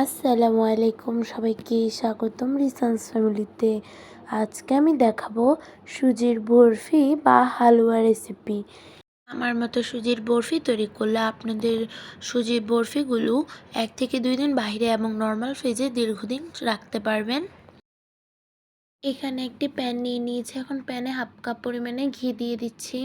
আসসালামু আলাইকুম, সবাইকে স্বাগতম রিসান্স ফ্যামিলিতে। আজকে আমি দেখাবো সুজির বরফি বা হালুয়া রেসিপি। আমার মতো সুজির বরফি তৈরি করলে আপনাদের সুজির বরফিগুলো 1 থেকে 2 দিন বাইরে এবং নর্মাল ফ্রিজে দীর্ঘদিন রাখতে পারবেন। এখানে একটি প্যান নিয়ে নিয়েছি। এখন প্যানে 1/2 কাপ পরিমাণে ঘি দিয়ে দিচ্ছি।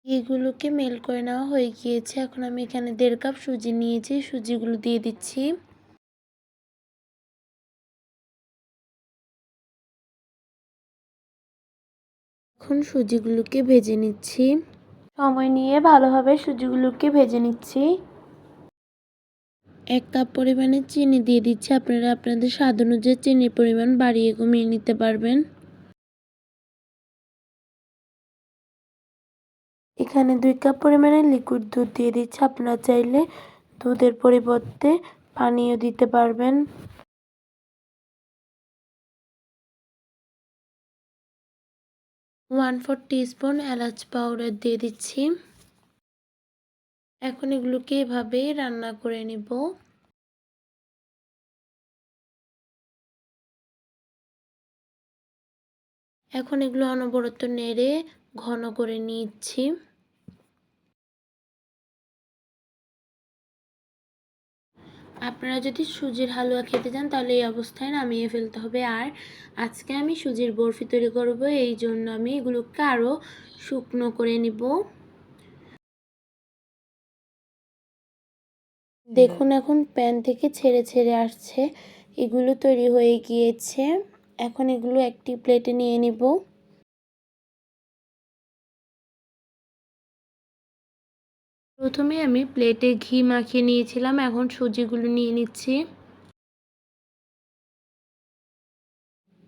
এগুলোকে মেল করে নেওয়া হয়ে গিয়েছে। এখন আমি এখানে 1.5 কাপ সুজি নিয়েছি, সুজিগুলো দিয়ে দিচ্ছি। এখন সুজিগুলোকে ভেজে নিচ্ছি। সময় নিয়ে ভালোভাবে সুজিগুলোকে ভেজে নিচ্ছি। 1 কাপ পরিমাণে চিনি দিয়ে দিচ্ছি। আপনারা আপনাদের স্বাদ অনুযায়ী চিনির পরিমাণ বাড়িয়ে কমিয়ে নিতে পারবেন। এখানে 2 কাপ পরিমাণে লিকুইড দুধ দিয়ে দিচ্ছি। আপনারা চাইলে দুধের পরিবর্তে পানিও দিতে পারবেন। 1/4 টিস্পুন এলাচ পাউডার দিয়ে দিচ্ছি। এখন এগুলোকে এভাবেই রান্না করে নিব। এখন এগুলো অনবরত নেড়ে ঘন করে নিচ্ছি। আপনারা যদি সুজির হালুয়া খেতে চান তাহলে এই অবস্থায় নামিয়ে ফেলতে হবে। আর আজকে আমি সুজির বরফি তৈরি করব, এই জন্য আমি এগুলোকে আরও শুকনো করে নিব। দেখুন এখন প্যান থেকে ছেড়ে ছেড়ে আসছে, এগুলো তৈরি হয়ে গিয়েছে। এখন এগুলো একটি প্লেটে নিয়ে নিব। প্রথমে আমি প্লেটে ঘি মাখিয়ে নিয়েছিলাম, এখন সুজিগুলো নিয়ে নিচ্ছি।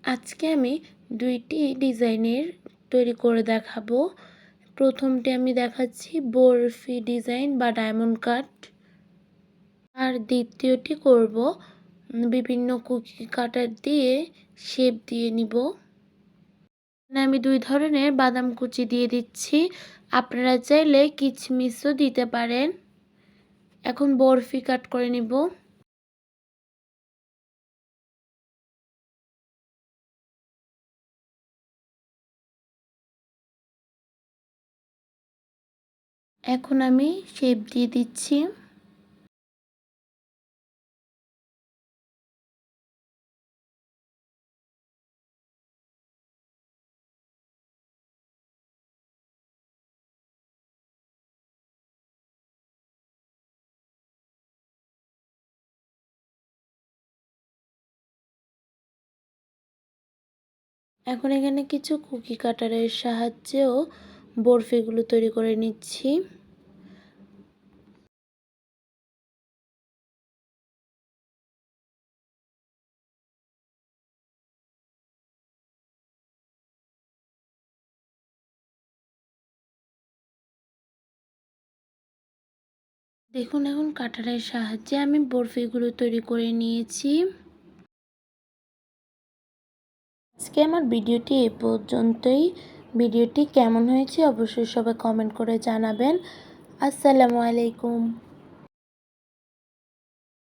আজকে আমি 2টি ডিজাইনের তৈরি করে দেখাবো। প্রথমটি আমি দেখাচ্ছি বরফি ডিজাইন বা ডায়মন্ড কাট, আর দ্বিতীয়টি করব বিভিন্ন কুকি কাটার দিয়ে শেপ দিয়ে নিব। আমি 2 ধরনের বাদাম কুচি দিয়ে দিচ্ছি, আপনারা চাইলে কিশমিশও দিতে পারেন। এখন বরফি কাট করে নিব। এখন আমি শেপ দিয়ে দিচ্ছি। এখন এখানে কিছু কুকি কাটারের সাহায্যেও বরফিগুলো তৈরি করে নিচ্ছি। দেখুন এখন কাটারের সাহায্যে আমি বরফিগুলো তৈরি করে নিয়েছি। আজকে আমার ভিডিওটি এই পর্যন্তই। ভিডিওটি কেমন হয়েছে অবশ্যই সবাই কমেন্ট করে জানাবেন। আসসালামু আলাইকুম।